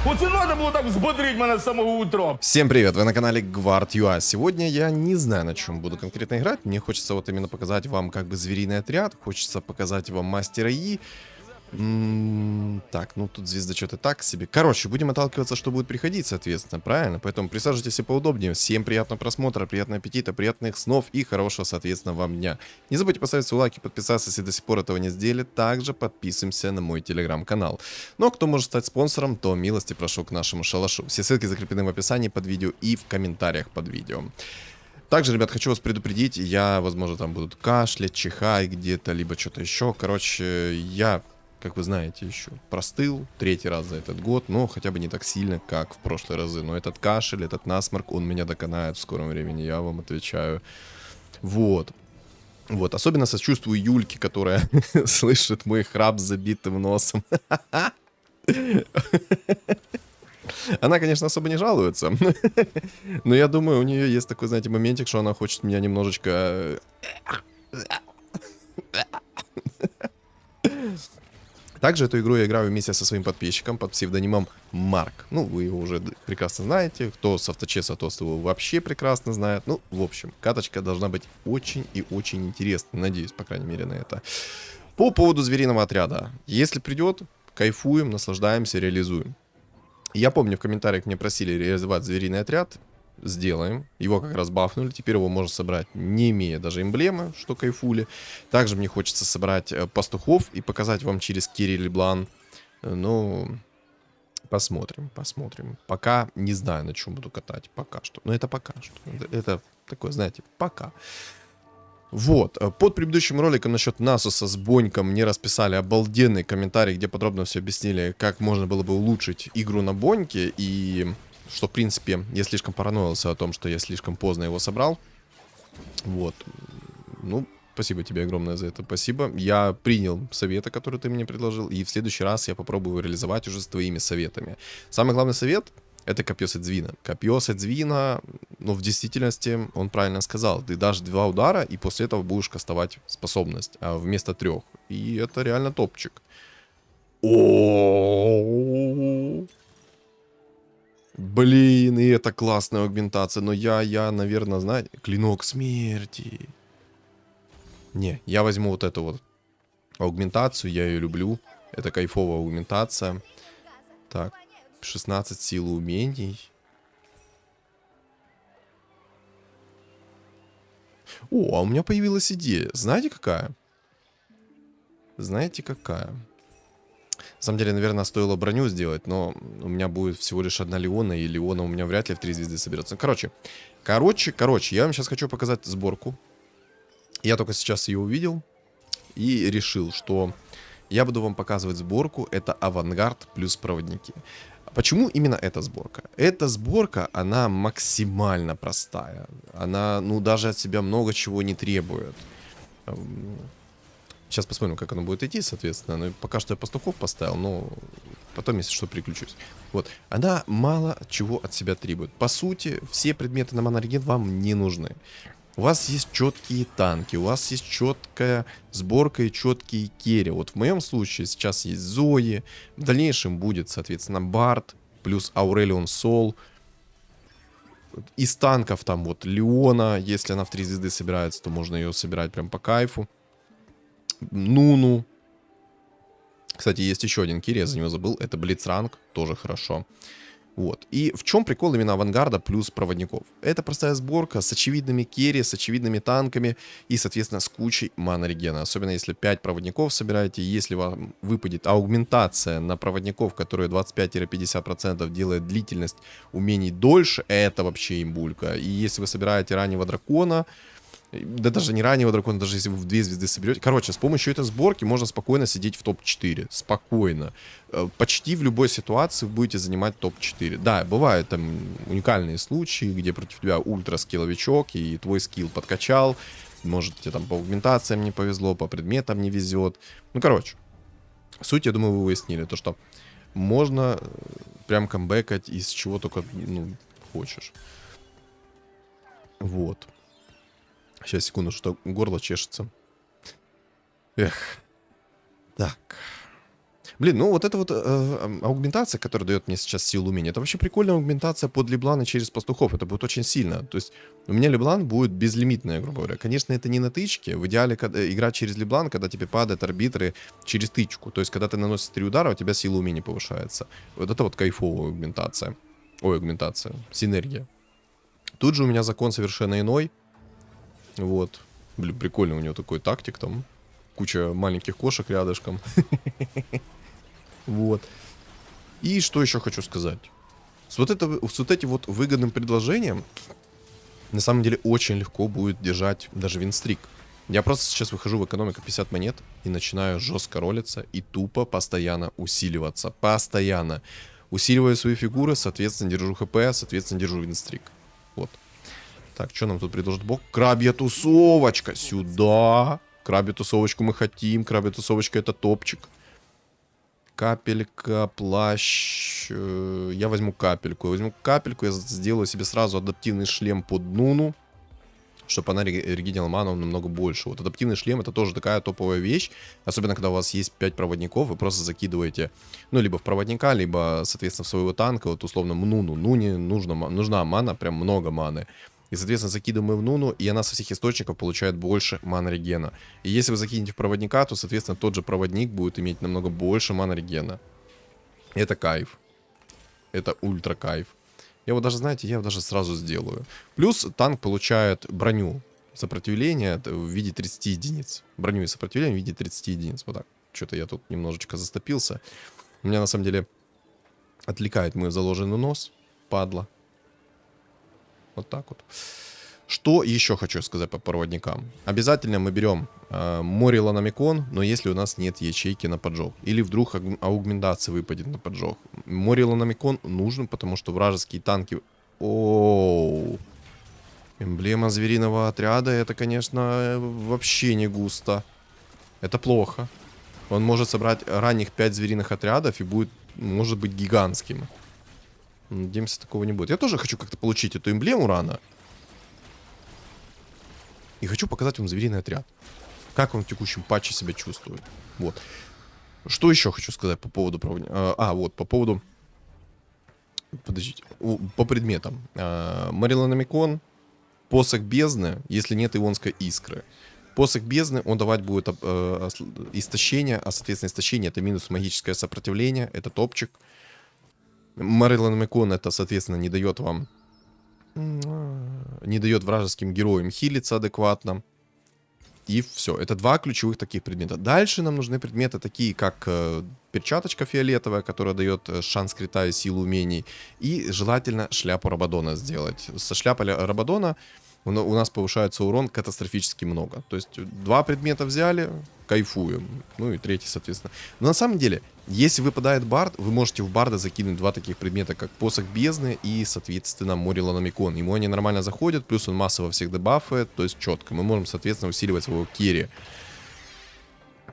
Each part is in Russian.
Оце надо було так взбодрить мене з самого утра. Всем привет, вы на канале Guard.ua. Сегодня я не знаю, на чем буду конкретно играть. Мне хочется вот именно показать вам как бы звериный отряд. Хочется показать вам мастера Yi. Так, ну тут звездочеты так себе. Короче, будем отталкиваться, что будет приходить, соответственно, правильно? Поэтому присаживайтесь поудобнее. Всем приятного просмотра, приятного аппетита, приятных снов и хорошего, соответственно, вам дня. Не забудьте поставить свой лайк и подписаться, если до сих пор этого не сделали. Также подписываемся на мой телеграм-канал. Ну а кто может стать спонсором, то милости прошу к нашему шалашу. Все ссылки закреплены в описании под видео и в комментариях под видео. Также, ребят, хочу вас предупредить, я, возможно, там буду кашлять, чихать где-то, либо что-то еще. Короче, я... Как вы знаете, еще простыл третий раз за этот год, но хотя бы не так сильно, как в прошлые разы. Но этот кашель, этот насморк, он меня доконает в скором времени, я вам отвечаю. Вот. Вот, особенно сочувствую Юльке, которая слышит мой храп с забитым носом. Она, конечно, особо не жалуется, но я думаю, у нее есть такой, знаете, моментик, что она хочет меня немножечко... Также эту игру я играю вместе со своим подписчиком под псевдонимом Марк. Ну, вы его уже прекрасно знаете. Кто с авточеса, то его вообще прекрасно знает. Ну, в общем, каточка должна быть очень и очень интересной. Надеюсь, по крайней мере, на это. По поводу звериного отряда. Если придет, кайфуем, наслаждаемся, реализуем. Я помню, в комментариях мне просили реализовать звериный отряд. Сделаем. Его как раз бафнули. Теперь его можно собрать, не имея даже эмблемы, что кайфули. Также мне хочется собрать пастухов и показать вам через Керри Леблан. Ну, посмотрим, посмотрим. Пока не знаю, на чем буду катать. Пока что. Но это пока что. Это такое, знаете, пока. Вот, под предыдущим роликом насчет Насуса с Боньком мне расписали обалденный комментарий, где подробно все объяснили, как можно было бы улучшить игру на Боньке. И... Что, в принципе, я слишком параноился о том, что я слишком поздно его собрал. Вот. Ну, спасибо тебе огромное за это. Спасибо. Я принял советы, которые ты мне предложил. И в следующий раз я попробую его реализовать уже с твоими советами. Самый главный совет — это копье Седзвина. Копье Седзвина, ну, в действительности, он правильно сказал. Ты дашь 2 удара, и после этого будешь кастовать способность. А вместо 3. И это реально топчик. О-о-о-о-о-о. Блин, и это классная аугментация. Но я, наверное, знаете, клинок смерти. Не, я возьму вот эту вот аугментацию, я ее люблю. Это кайфовая аугментация. Так, 16 сил умений. О, а у меня появилась идея. Знаете, какая? Знаете, какая? На самом деле, наверное, стоило броню сделать, но у меня будет всего лишь 1 Леона, и Леона у меня вряд ли в 3 звезды соберется. Короче, я вам сейчас хочу показать сборку. Я только сейчас ее увидел и решил, что я буду вам показывать сборку. Это авангард плюс проводники. Почему именно эта сборка? Эта сборка, она максимально простая. Она, ну, даже от себя много чего не требует. Сейчас посмотрим, как оно будет идти, соответственно. Но пока что я пастухов поставил, но потом, если что, переключусь. Вот. Она мало чего от себя требует. По сути, все предметы на монореген вам не нужны. У вас есть четкие танки, у вас есть четкая сборка и четкие керри. Вот в моем случае сейчас есть Зои. В дальнейшем будет, соответственно, Барт плюс Аурелион Сол. Из танков там вот Леона. Если она в 3 звезды собирается, то можно ее собирать прям по кайфу. Нуну. Кстати, есть еще один керри, я за него забыл. Это Блицранг, тоже хорошо. Вот. И в чем прикол именно авангарда плюс проводников? Это простая сборка с очевидными керри, с очевидными танками и, соответственно, с кучей мана-регена. Особенно если 5 проводников собираете, если вам выпадет аугментация на проводников, которые 25-50% делает длительность умений дольше, это вообще имбулька. И если вы собираете раннего дракона, да даже не раннего дракона, даже если вы в 2 звезды соберете. Короче, с помощью этой сборки можно спокойно сидеть в топ-4. Спокойно. Почти в любой ситуации вы будете занимать топ-4. Да, бывают там уникальные случаи, где против тебя ультра-скилловичок, и твой скилл подкачал. Может, тебе там по аугментациям не повезло, по предметам не везет. Ну, короче. Суть, я думаю, вы выяснили. То, что можно прям камбэкать из чего только, ну, хочешь. Вот. Сейчас, секунду, что горло чешется. Эх. Так. Блин, ну вот эта вот аугментация, которая дает мне сейчас силу умения, это вообще прикольная аугментация под Леблана через пастухов. Это будет очень сильно. То есть у меня Леблан будет безлимитная, грубо говоря. Конечно, это не на тычке. В идеале играть через Леблан, когда тебе падают арбитры через тычку. То есть когда ты наносишь 3 удара, у тебя сила умения повышается. Вот это вот кайфовая аугментация. Ой, аугментация. Синергия. Тут же у меня закон совершенно иной. Вот. Блин, прикольно у него такой тактик там. Куча маленьких кошек рядышком. Вот. И что еще хочу сказать. С вот этим вот выгодным предложением на самом деле очень легко будет держать даже винстрик. Я просто сейчас выхожу в экономику 50 монет и начинаю жестко ролиться и тупо постоянно усиливаться. Постоянно. Усиливаю свои фигуры, соответственно, держу хп, соответственно, держу винстрик. Вот. Так, что нам тут предложит бог? Крабья тусовочка. Сюда. Крабью тусовочку мы хотим. Крабья тусовочка это топчик. Капелька, плащ. Я возьму капельку. Я возьму капельку, я сделаю себе сразу адаптивный шлем под Нуну, чтобы она регенила ману намного больше. Вот адаптивный шлем это тоже такая топовая вещь. Особенно, когда у вас есть 5 проводников, вы просто закидываете, ну, либо в проводника, либо, соответственно, в своего танка, вот условно Нуну. Нуне нужна мана, прям много маны. И, соответственно, закидываем в Нуну, и она со всех источников получает больше мана-регена. И если вы закинете в проводника, то, соответственно, тот же проводник будет иметь намного больше мана-регена. Это кайф. Это ультра кайф. Я вот даже, знаете, я его даже сразу сделаю. Плюс танк получает броню сопротивления в виде 30 единиц. Броню и сопротивление в виде 30 единиц. Вот так. Что-то я тут немножечко застопился. У меня, на самом деле, отвлекает мой заложенный нос. Падла. Вот так вот. Что еще хочу сказать по проводникам. Обязательно мы берем Мориланомикон, но если у нас нет ячейки на поджог. Или вдруг аугментация выпадет на поджог. Мориланомикон нужен, потому что вражеские танки... Оу. Эмблема звериного отряда, это, конечно, вообще не густо. Это плохо. Он может собрать ранних 5 звериных отрядов и будет, может быть, гигантским. Надеемся, такого не будет. Я тоже хочу как-то получить эту эмблему рано. И хочу показать вам звериный отряд. Как он в текущем патче себя чувствует. Вот. Что еще хочу сказать по поводу проводника? Вот, по поводу... Подождите. По предметам. Мориланомикон, посох бездны, если нет ионской искры. Посох бездны, он давать будет истощение, а, соответственно, истощение это минус магическое сопротивление, это топчик. Мориланомикон это, соответственно, не дает вам... Не дает вражеским героям хилиться адекватно. И все. Это 2 ключевых таких предмета. Дальше нам нужны предметы такие, как перчаточка фиолетовая, которая дает шанс крита и силу умений. И желательно шляпу Рабадона сделать. Со шляпой Рабадона у нас повышается урон катастрофически много. То есть 2 предмета взяли, кайфуем. Ну и 3, соответственно. Но на самом деле, если выпадает бард, вы можете в барда закинуть 2 таких предмета, как посох бездны и, соответственно, Мориланомикон. Ему они нормально заходят, плюс он массово всех дебафает, то есть четко. Мы можем, соответственно, усиливать своего керри.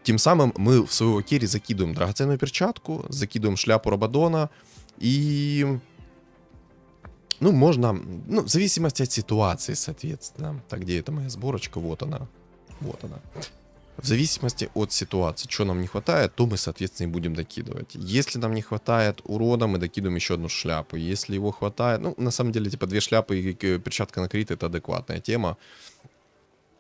Тем самым мы в своего керри закидываем драгоценную перчатку, закидываем шляпу Рабадона и... Ну, можно, ну, в зависимости от ситуации, соответственно. Так, где это моя сборочка? Вот она. Вот она. В зависимости от ситуации, что нам не хватает, то мы, соответственно, и будем докидывать. Если нам не хватает урона, мы докидываем еще одну шляпу. Если его хватает, ну, на самом деле, типа, 2 шляпы и перчатка на крит — это адекватная тема.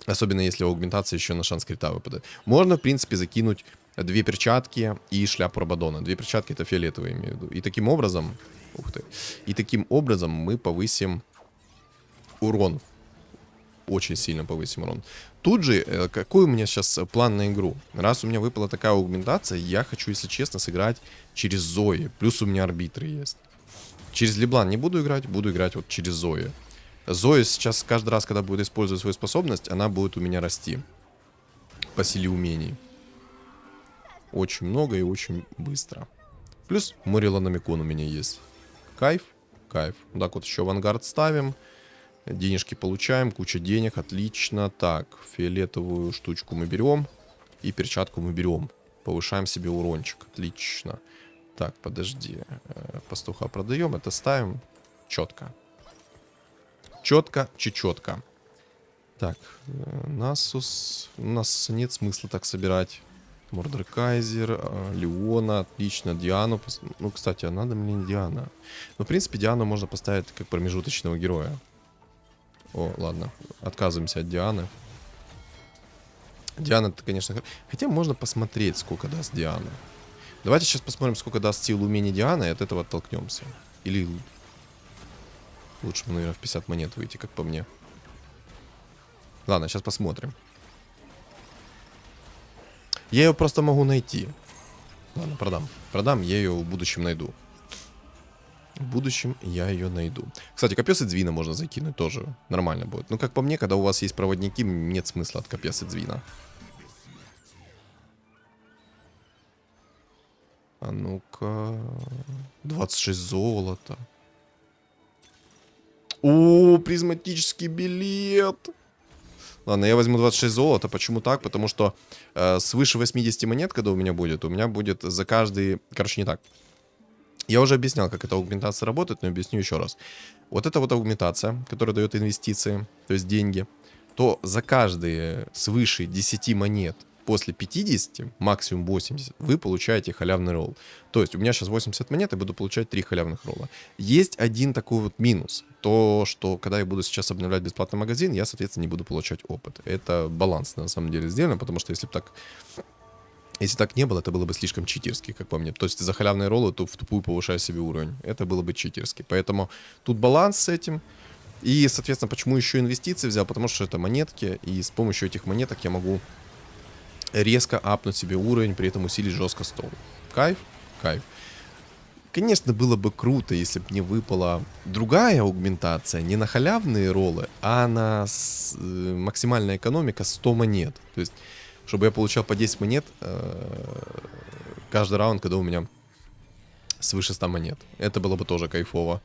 Особенно если аугментация еще на шанс крита выпадает. Можно, в принципе, закинуть 2 перчатки и шляпу Рабадона. 2 перчатки — это фиолетовые, имею в виду. И таким образом... Ух ты. И таким образом мы повысим урон. Очень сильно повысим урон. Тут же, какой у меня сейчас план на игру? Раз у меня выпала такая аугментация, я хочу, если честно, сыграть через Зои. Плюс у меня арбитры есть. Через Леблан не буду играть вот через Зои. Зоя сейчас каждый раз, когда будет использовать свою способность, она будет у меня расти. По силе умений. Очень много и очень быстро. Плюс Мориланомикон у меня есть. Кайф, кайф. Так вот еще авангард ставим. Денежки получаем, куча денег, отлично. Так, фиолетовую штучку мы берем. И перчатку мы берем. Повышаем себе урончик, отлично. Так, подожди. Пастуха продаем, это ставим. Четко. Четко, чечетко. Так, Насус. У нас нет смысла так собирать. Мордеркайзер, Леона, отлично, Диану. Ну, кстати, а надо мне Диана. Ну, в принципе, Диану можно поставить как промежуточного героя. О, ладно, отказываемся от Дианы. Диана, это, конечно... Хотя можно посмотреть, сколько даст Диана. Давайте сейчас посмотрим, сколько даст сил умений Дианы, и от этого оттолкнемся. Или... Лучше бы, наверное, в 50 монет выйти, как по мне. Ладно, сейчас посмотрим. Я ее просто могу найти. Ладно, продам. Продам, я ее в будущем найду. В будущем я ее найду. Кстати, копье Сидзвина можно закинуть тоже. Нормально будет. Ну, как по мне, когда у вас есть проводники, нет смысла от копья Сидзвина. А ну-ка... 26 золота. О, призматический билет. Ладно, я возьму 26 золота. Почему так? Потому что свыше 80 монет, когда у меня будет за каждый... Короче, не так. Я уже объяснял, как эта аугментация работает, но объясню еще раз. Вот эта вот аугментация, которая дает инвестиции, то есть деньги, то за каждые свыше 10 монет после 50, максимум 80, вы получаете халявный ролл. То есть у меня сейчас 80 монет, я буду получать 3 халявных ролла. Есть один такой вот минус. То, что когда я буду сейчас обновлять бесплатный магазин, я, соответственно, не буду получать опыт. Это баланс, на самом деле, сделано, потому что если бы так... Если так не было, это было бы слишком читерски, как по мне. То есть за халявные роллы то в тупую повышаю себе уровень. Это было бы читерски. Поэтому тут баланс с этим. И, соответственно, почему еще инвестиции взял? Потому что это монетки. И с помощью этих монеток я могу резко апнуть себе уровень, при этом усилить жестко стол. Кайф? Кайф. Конечно, было бы круто, если бы мне выпала другая аугментация. Не на халявные роллы, а на максимальная экономика 100 монет. То есть... Чтобы я получал по 10 монет каждый раунд, когда у меня свыше 100 монет. Это было бы тоже кайфово.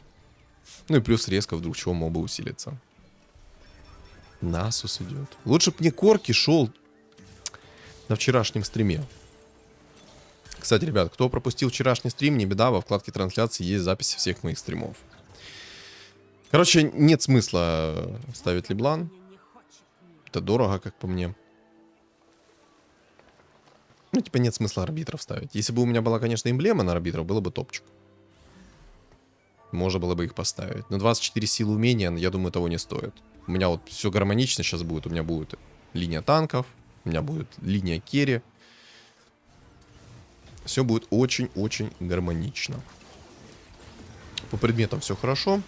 Ну и плюс резко вдруг чего мог бы усилиться. Насус идет. Лучше бы мне Корки шел на вчерашнем стриме. Кстати, ребят, кто пропустил вчерашний стрим, не беда, во вкладке трансляции есть записи всех моих стримов. Короче, нет смысла ставить Леблан. Это дорого, как по мне. Ну, типа, нет смысла арбитров ставить. Если бы у меня была, конечно, эмблема на арбитров, было бы топчик. Можно было бы их поставить. Но 24 силы умения, я думаю, того не стоит. У меня вот все гармонично сейчас будет. У меня будет линия танков, у меня будет линия керри. Все будет очень-очень гармонично. По предметам все хорошо.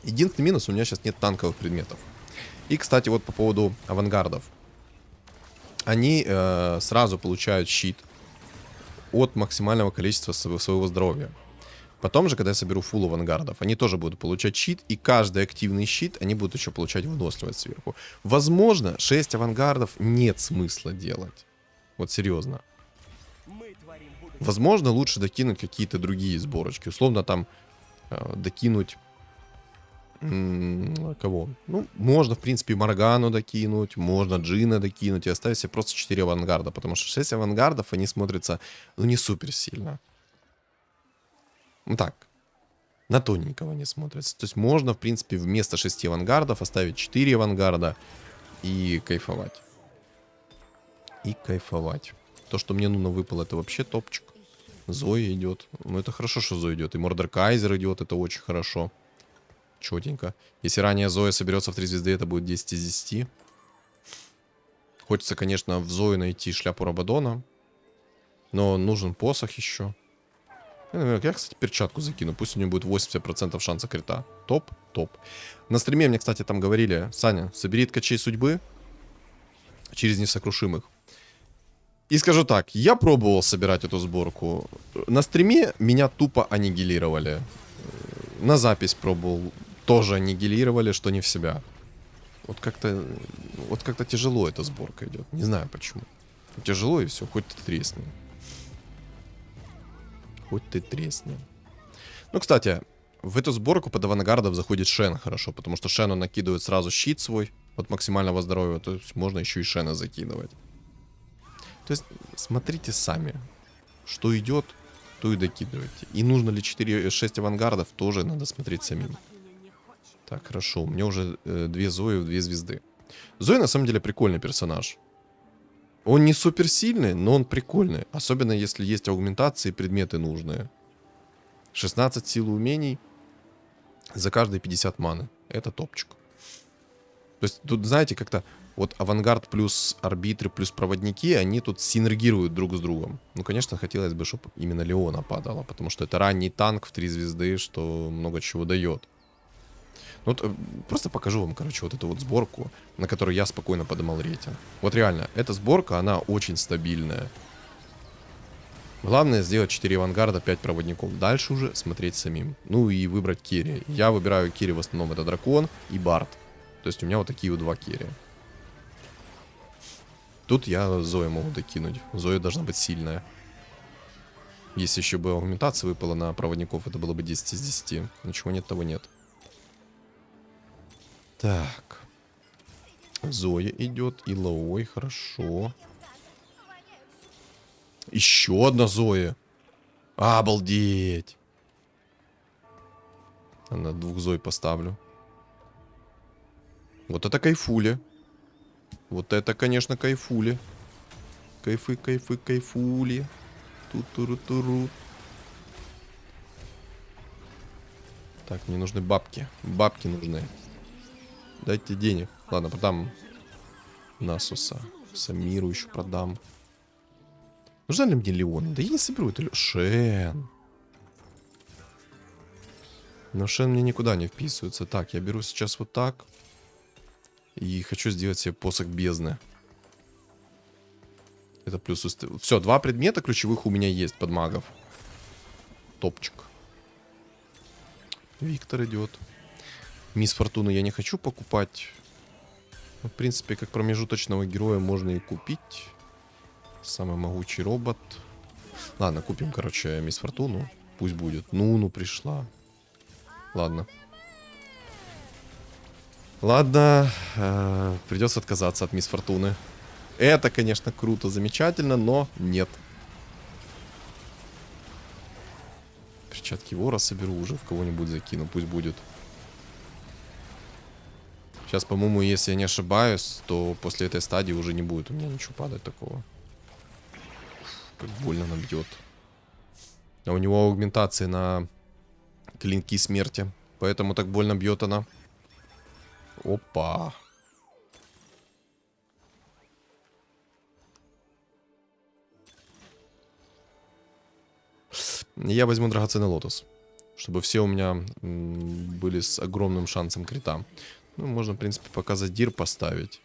Единственный минус, у меня сейчас нет танковых предметов. И, кстати, вот по поводу авангардов. Они сразу получают щит от максимального количества своего здоровья. Потом же, когда я соберу фулл авангардов, они тоже будут получать щит, и каждый активный щит они будут еще получать выносливость сверху. Возможно, 6 авангардов нет смысла делать. Вот серьезно. Возможно, лучше докинуть какие-то другие сборочки. Условно там докинуть... Кого? Ну, можно, в принципе, Моргану докинуть, можно Джина докинуть и оставить себе просто 4 авангарда, потому что 6 авангардов, они смотрятся, ну, не супер сильно. Ну, так, на тоненького не смотрятся. То есть можно, в принципе, вместо 6 авангардов оставить 4 авангарда и кайфовать. И кайфовать. То, что мне Нуна выпало, это вообще топчик. Зоя идет. Ну, это хорошо, что Зоя идет. И Мордеркайзер идет, это очень хорошо. Четенько. Если ранее Зоя соберется в 3 звезды, это будет 10 из 10. Хочется, конечно, в Зою найти шляпу Рабадона. Но нужен посох еще. Я, кстати, перчатку закину. Пусть у нее будет 80% шанса крита. Топ, топ. На стриме мне, кстати, там говорили: Саня, собери ткачей судьбы через несокрушимых. И скажу так, я пробовал собирать эту сборку. На стриме меня тупо аннигилировали. На запись пробовал. Тоже аннигилировали, что не в себя. Вот как-то тяжело эта сборка идет. Не знаю почему. Тяжело и все, хоть ты тресни. Хоть ты тресни. Ну, кстати, в эту сборку под авангардов заходит Шен хорошо, потому что Шену накидывает сразу щит свой от максимального здоровья, то есть можно еще и Шена закидывать. То есть смотрите сами, что идет, то и докидывайте. И нужно ли 4-6 авангардов, тоже надо смотреть самим. Так, хорошо, у меня уже 2 Зои в 2 звезды. Зоя на самом деле прикольный персонаж. Он не суперсильный, но он прикольный. Особенно если есть аугментации и предметы нужные. 16 сил и умений за каждые 50 маны. Это топчик. То есть тут, знаете, как-то вот авангард плюс арбитры плюс проводники, они тут синергируют друг с другом. Ну, конечно, хотелось бы, чтобы именно Леона падала, потому что это ранний танк в 3 звезды, что много чего дает. Ну, вот просто покажу вам, короче, вот эту вот сборку, на которой я спокойно подымал рейтинг. Вот реально, эта сборка, она очень стабильная. Главное сделать 4 авангарда, 5 проводников. Дальше уже смотреть самим. Ну и выбрать керри. Я выбираю керри в основном это дракон и бард. То есть у меня вот такие вот 2 керри. Тут я Зою могу докинуть. Зоя должна быть сильная. Если еще бы аугментация выпала на проводников, это было бы 10 из 10. Ничего нет, того нет. Так. Зоя идет. И Лаой, хорошо. Еще одна Зоя. Обалдеть. На 2 Зой поставлю. Вот это кайфули. Вот это, конечно, кайфули. Кайфы, кайфы, кайфули. Ту-туру-туру. Так, мне нужны бабки. Бабки нужны. Дайте денег. Ладно, продам Насуса. Самиру еще продам. Нужна ли мне Леон? Да я не соберу это. Шен. Но Шен мне никуда не вписывается. Так, я беру сейчас вот так. И хочу сделать себе посох бездны. Это плюс... Все, 2 предмета ключевых у меня есть под магов. Топчик. Виктор идет. Мисс Фортуну я не хочу покупать. В принципе, как промежуточного героя можно и купить. Самый могучий робот. Ладно, купим, короче, Мисс Фортуну. Пусть будет. Ну пришла. Ладно. Ладно. Придется отказаться от Мисс Фортуны. Это, конечно, круто, замечательно, но нет. Перчатки вора соберу, уже в кого-нибудь закину. Пусть будет. Сейчас, по-моему, если я не ошибаюсь, то после этой стадии уже не будет у меня ничего падать такого. Как больно она бьет. А у него аугментации на клинки смерти. Поэтому так больно бьет она. Опа. Я возьму драгоценный лотос. Чтобы все у меня были с огромным шансом крита. Ну, можно, в принципе, пока задир поставить.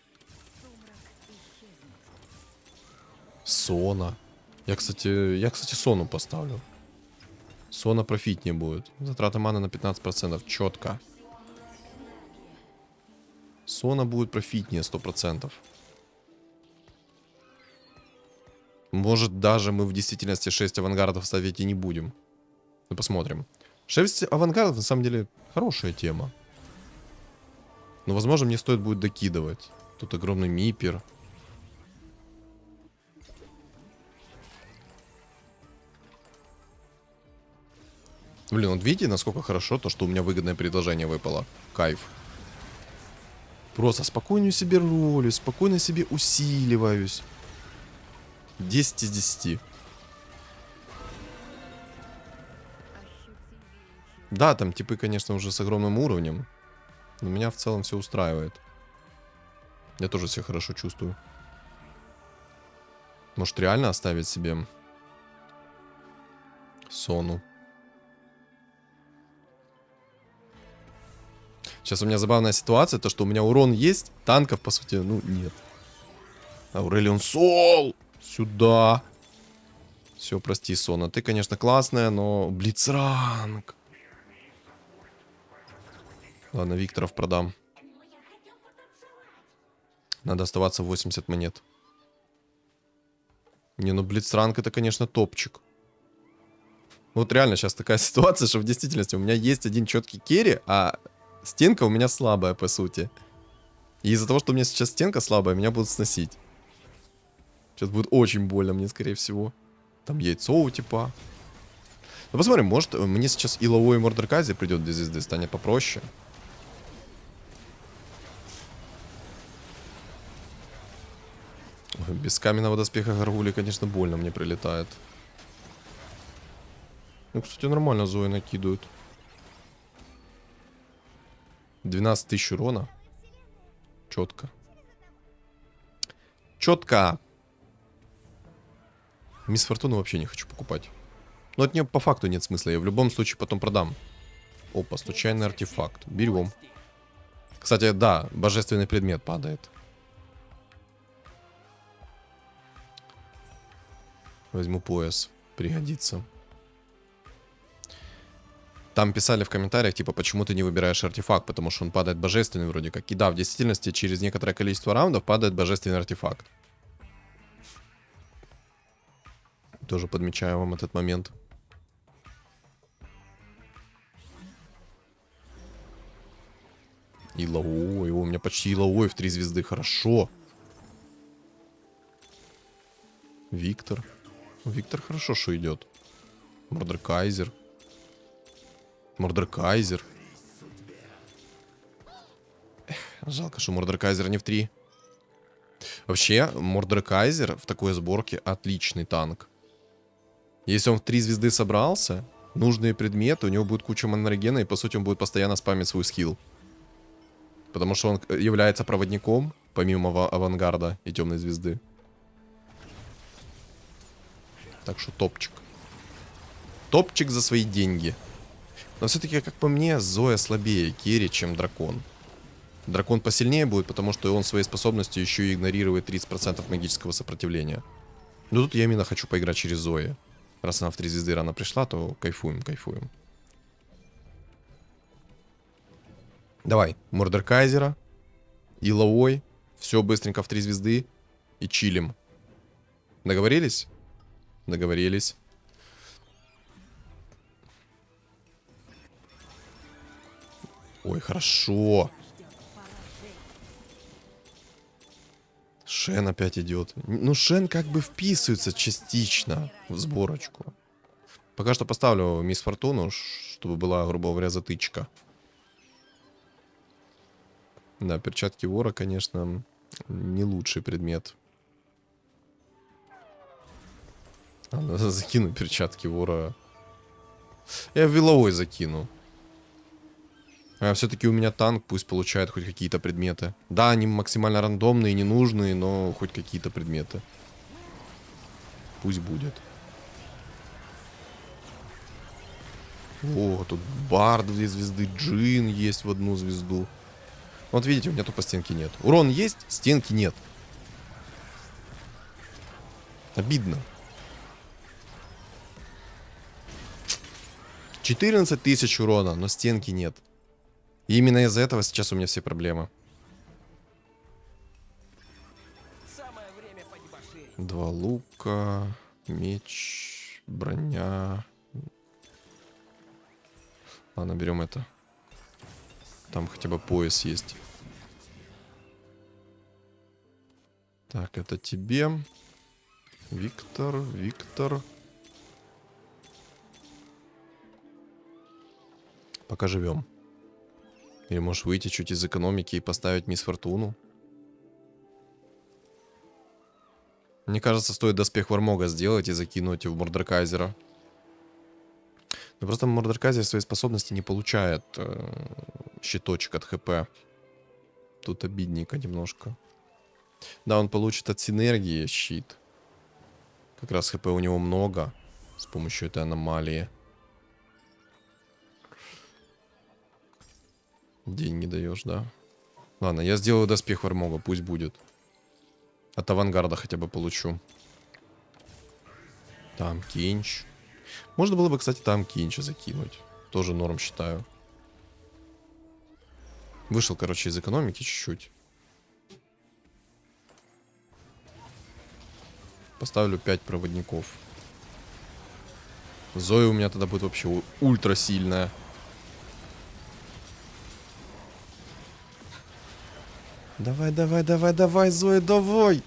Сона. Я, кстати, Сону поставлю. Сона профитнее будет. Затрата маны на 15%. Четко. Сона будет профитнее 100%. Может, даже мы в действительности 6 авангардов ставить и не будем. Ну, посмотрим. 6 авангардов, на самом деле, хорошая тема. Но, возможно, мне стоит будет докидывать. Тут огромный мипер. Блин, вот видите, насколько хорошо то, что у меня выгодное предложение выпало. Кайф. Просто спокойно себе ролю, спокойно себе усиливаюсь. 10 из 10. Да, там типы, конечно, уже с огромным уровнем. Но меня в целом все устраивает. Я тоже себя хорошо чувствую. Может, реально оставить себе Сону? Сейчас у меня забавная ситуация, то что у меня урон есть, танков, по сути, ну, нет. Аурелион Сол! Сюда! Все, прости, Сона. Ты, конечно, классная, но... Блицранг! Ладно, Викторов продам. Надо оставаться 80 монет. Не, ну Блицранг это, конечно, топчик. Вот реально сейчас такая ситуация, что в действительности у меня есть один четкий керри, а стенка у меня слабая, по сути. И из-за того, что у меня сейчас стенка слабая, меня будут сносить. Сейчас будет очень больно мне, скорее всего. Там яйцо у типа. Ну, посмотрим, может, мне сейчас и Лао, и Мордеркази придет для звезды, станет попроще. Без каменного доспеха Гаргули, конечно, больно мне прилетает. Ну, кстати, нормально Зои накидывают. 12 тысяч урона. Четко. Четко. Мисс Фортуну вообще не хочу покупать. Но от нее по факту нет смысла. Я в любом случае потом продам. Опа, случайный артефакт. Берем. Кстати, да, божественный предмет падает. Возьму пояс. Пригодится. Там писали в комментариях, типа, почему ты не выбираешь артефакт, потому что он падает божественный вроде как. И да, в действительности через некоторое количество раундов падает божественный артефакт. Тоже подмечаю вам этот момент. Илаой, у меня почти Илаой в 3 звезды, хорошо. Виктор. Виктор хорошо, что идет. Мордеркайзер. Мордеркайзер. Эх, жалко, что Мордеркайзер не в 3. Вообще, Мордеркайзер в такой сборке отличный танк. Если он в 3 звезды собрался, нужные предметы, у него будет куча маннергена, и по сути он будет постоянно спамить свой скилл. Потому что он является проводником, помимо авангарда и темной звезды. Так что топчик. Топчик за свои деньги. Но все-таки, как по мне, Зоя слабее Керри, чем дракон. Дракон посильнее будет, потому что он своей способностью еще и игнорирует 30% магического сопротивления. Но тут я именно хочу поиграть через Зои. Раз она в 3 звезды рано пришла, то кайфуем, кайфуем. Давай, Мордеркайзера, Илаой, все быстренько в 3 звезды и чилим. Договорились? Договорились. Ой, хорошо. Шен опять идет. Ну, Шен как бы вписывается частично в сборочку. Пока что поставлю Мисс Фортуну, чтобы была, грубо говоря, затычка. Да, перчатки вора, конечно, не лучший предмет. Надо закину перчатки вора. Я в Илаой закину. А все-таки у меня танк, пусть получает хоть какие-то предметы. Да, они максимально рандомные, ненужные, но хоть какие-то предметы. Пусть будет. О, тут Бард в 2 звезды, Джин есть в 1 звезду. Вот видите, у меня тупо стенки нет. Урон есть, стенки нет. Обидно. 14 тысяч урона, но стенки нет. И именно из-за этого сейчас у меня все проблемы. 2 лука, меч, броня. Ладно, берем это. Там хотя бы пояс есть. Так, это тебе. Виктор, Виктор. Пока живем. Или можешь выйти чуть из экономики и поставить Мисс Фортуну. Мне кажется, стоит доспех Вармога сделать и закинуть в Мордеркайзера. Но просто Мордеркайзер свои способности не получает щиточек от ХП. Тут обидненько немножко. Да, он получит от синергии щит. Как раз ХП у него много. С помощью этой аномалии. Деньги даешь, да? Ладно, я сделаю доспех Вармога, пусть будет. От авангарда хотя бы получу. Там Кинч. Можно было бы, кстати, там Кинча закинуть. Тоже норм считаю. Вышел, короче, из экономики чуть-чуть. Поставлю 5 проводников. Зоя у меня тогда будет вообще ультра сильная. Давай, давай, давай, давай, Зоя, давай!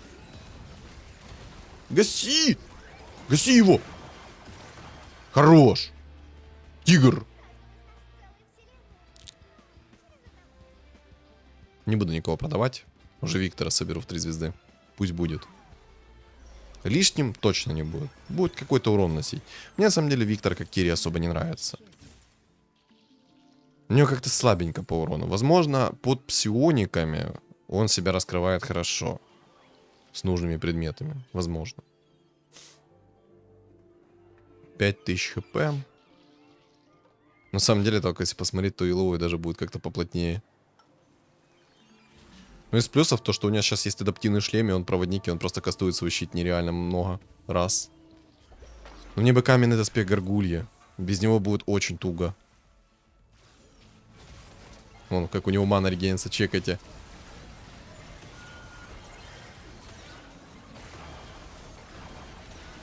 Гаси! Гаси его! Хорош! Тигр! Не буду никого продавать. Уже Виктора соберу в 3 звезды. Пусть будет. Лишним точно не будет. Будет какой-то урон носить. Мне на самом деле Виктор как Кири особо не нравится. У него как-то слабенько по урону. Возможно, под псиониками он себя раскрывает хорошо. С нужными предметами. Возможно. 5000 хп. На самом деле, только если посмотреть, то иловый даже будет как-то поплотнее. Ну, из плюсов то, что у него сейчас есть адаптивный шлем, и он проводник, и он просто кастует свой щит нереально много раз. Но мне бы каменный доспех Гаргулья. Без него будет очень туго. Вон, как у него мана регенится, чекайте.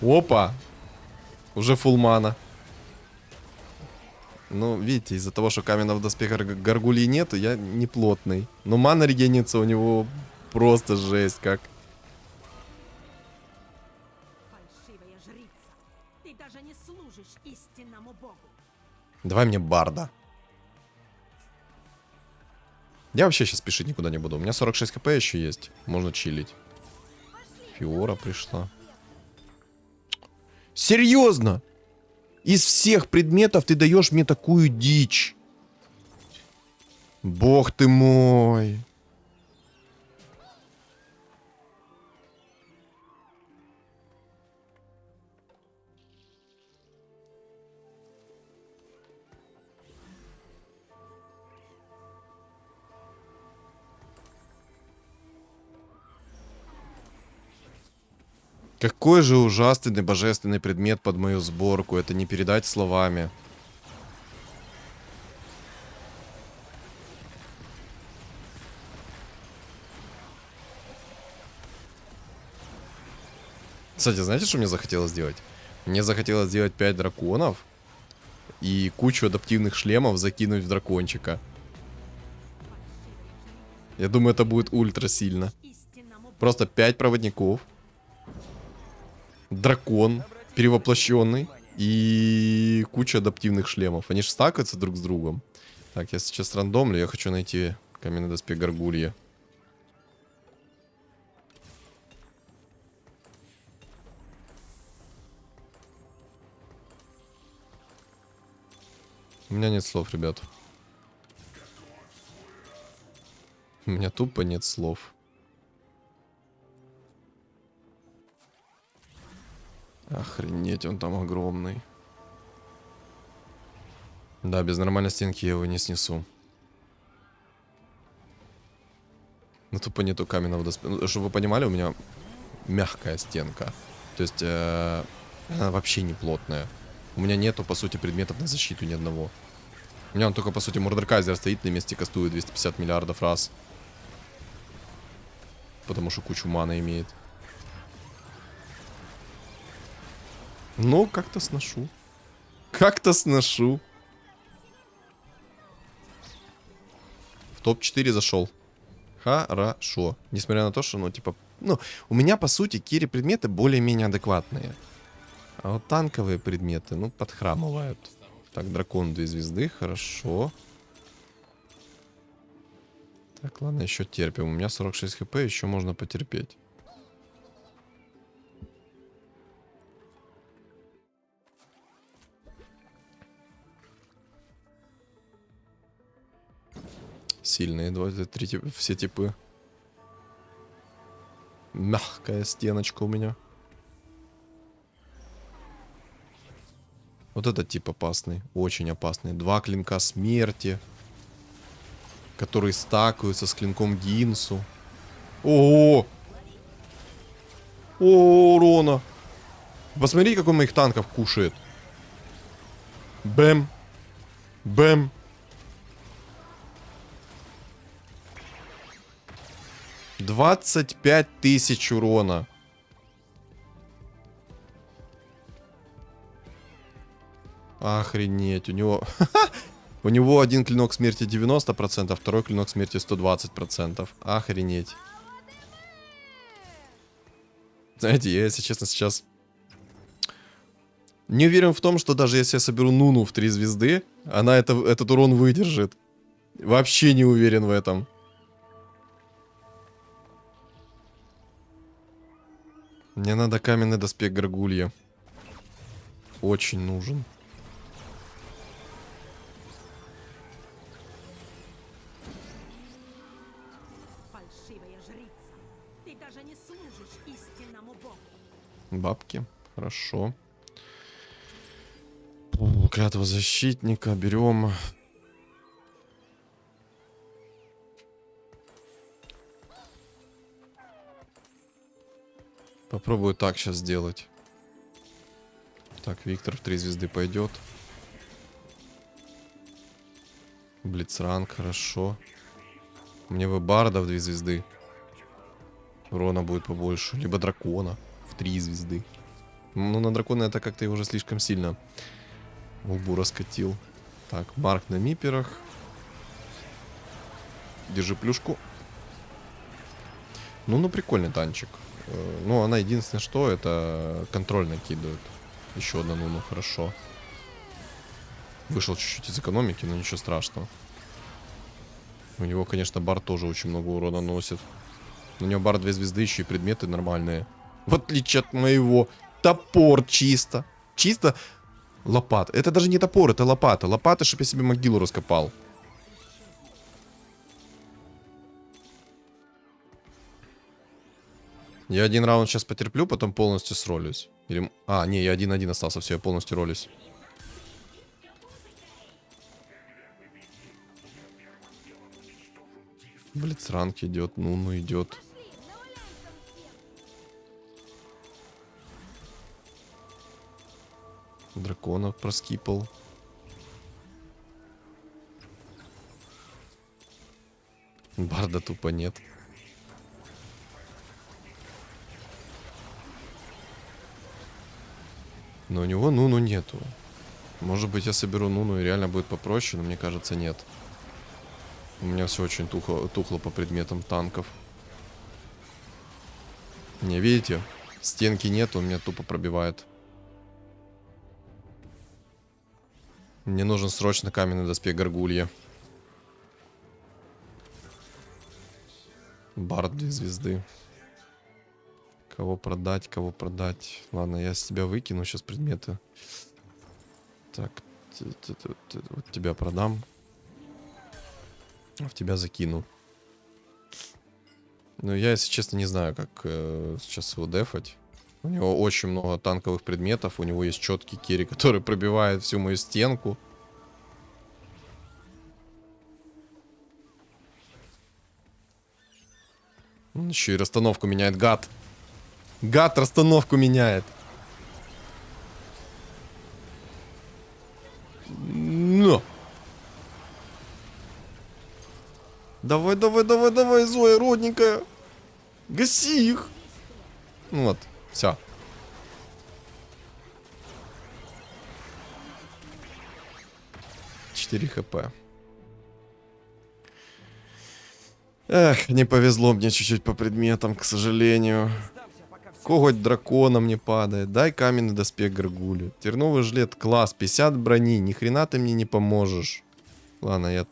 Опа! Уже фулл мана. Ну, видите, из-за того, что каменного доспеха Гаргульи нету, я не плотный. Но мана регенится у него просто жесть как. Фальшивая жрица, ты даже не служишь истинному богу. Давай мне барда. Я вообще сейчас спешить никуда не буду. У меня 46 хп еще есть. Можно чилить. Фиора пришла. Серьезно? Из всех предметов ты даешь мне такую дичь. Бог ты мой. Какой же ужасный божественный предмет под мою сборку. Это не передать словами. Кстати, знаете, что мне захотелось сделать? Мне захотелось сделать 5 драконов и кучу адаптивных шлемов закинуть в дракончика. Я думаю, это будет ультра сильно. Просто 5 проводников. Дракон перевоплощенный и куча адаптивных шлемов. Они же стакаются друг с другом. Так, я сейчас рандомлю. Я хочу найти каменный доспех Гаргулья. У меня нет слов, ребят. У меня тупо нет слов. Охренеть, он там огромный. Да, без нормальной стенки я его не снесу. Ну тупо нету каменного доспеха. Чтобы вы понимали, у меня мягкая стенка. То есть она вообще не плотная. У меня нету, по сути, предметов на защиту ни одного. У меня он только, по сути, Мордеркайзер стоит на месте, кастует 250 миллиардов раз. Потому что кучу маны имеет. Ну, как-то сношу. Как-то сношу. В топ-4 зашел. Хорошо. Несмотря на то, что, ну, типа... Ну, у меня, по сути, кири предметы более-менее адекватные. А вот танковые предметы, ну, подхрамывают. Так, дракон 2 звезды, хорошо. Так, ладно, еще терпим. У меня 46 хп, еще можно потерпеть. Сильные 23, все типы. Мягкая стеночка у меня. Вот этот тип опасный. Очень опасный. 2 клинка смерти. Которые стакаются с клинком Гинсу. О! О, урона. Посмотри, как он моих танков кушает. Бэм. Бэм. $25 000 урона. Охренеть, у него... У него один клинок смерти 90%, второй клинок смерти 120%. Охренеть. Знаете, я, если честно, сейчас... Не уверен в том, что даже если я соберу Нуну в 3 звезды, она этот урон выдержит. Вообще не уверен в этом. Мне надо каменный доспех горгулья. Очень нужен. Фальшивая жрица. Ты даже не служишь истинному богу. Бабки. Хорошо. Фу, клятва защитника. Берем. Попробую так сейчас сделать. Так, Виктор в 3 звезды пойдет. Блицранг, хорошо. Мне бы Барда в 2 звезды. Урона будет побольше. Либо дракона в 3 звезды. Ну, на дракона это как-то уже слишком сильно лбу раскатил. Так, Марк на миперах. Держи плюшку. Ну, прикольный танчик. Ну, она единственное, что это контроль накидывает. Еще одна Нуну, хорошо. Вышел чуть-чуть из экономики, но ничего страшного. У него, конечно, бар тоже очень много урона носит. У него бар 2 звезды, еще и предметы нормальные. В отличие от моего. Топор чисто. Чисто лопат. Это даже не топор, это лопата. Лопата, чтобы я себе могилу раскопал. Я один раунд сейчас потерплю, потом полностью сролюсь. Или... А, не, я 1-1 остался, все, я полностью ролюсь. Блицранг идет, ну идет. Дракона проскипал. Барда тупо нет. Но у него Нуну нету. Может быть, я соберу Нуну и реально будет попроще, но мне кажется, нет. У меня все очень тухло по предметам танков. Не, видите? Стенки нет, он меня тупо пробивает. Мне нужен срочно каменный доспех горгулья. Бард 2 звезды. Кого продать, кого продать. Ладно, я с тебя выкину сейчас предметы. Так, вот тебя продам. А в тебя закину. Ну, я, если честно, не знаю, как сейчас его дефать. У него очень много танковых предметов. У него есть четкий керри, который пробивает всю мою стенку. Он еще и расстановку меняет, гад. Гад расстановку меняет. Но. Давай, давай, давай, давай, Зоя, родненькая. Гаси их. Ну вот, все. Четыре хп. Эх, не повезло мне чуть-чуть по предметам, к сожалению. Коготь дракона мне падает. Дай каменный доспех горгули. Терновый жилет, класс, 50 брони. Ни хрена ты мне не поможешь. Ладно, я...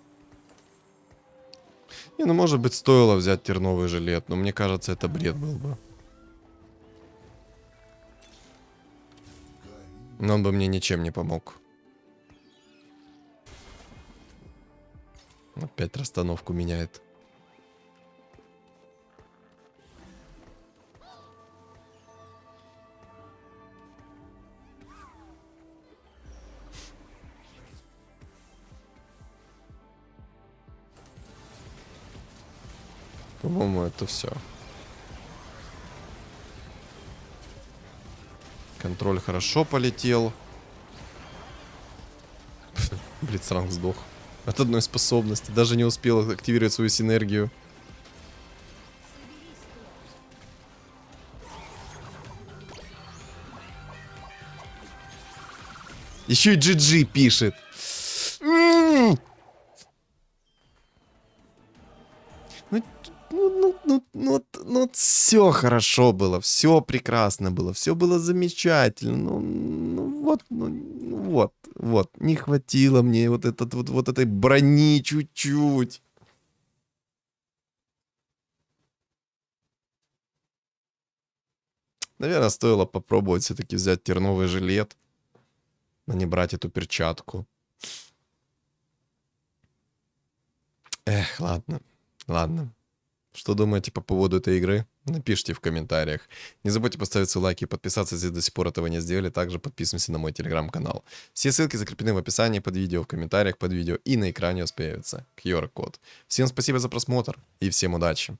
Не, ну может быть стоило взять терновый жилет, но мне кажется, это бред был бы. Но он бы мне ничем не помог. Опять расстановку меняет. По-моему, это все. Контроль хорошо полетел. Блицранг сдох. От одной способности. Даже не успел активировать свою синергию. Еще и GG пишет. Ну, все хорошо было, все прекрасно было, все было замечательно. Вот, не хватило мне вот этой брони чуть-чуть. Наверное, стоило попробовать все-таки взять терновый жилет, а не брать эту перчатку. Эх, ладно, ладно. Что думаете по поводу этой игры? Напишите в комментариях. Не забудьте поставить свой лайк и подписаться, если до сих пор этого не сделали. Также подписываемся на мой телеграм-канал. Все ссылки закреплены в описании под видео, в комментариях под видео и на экране у вас появится QR-код. Всем спасибо за просмотр и всем удачи!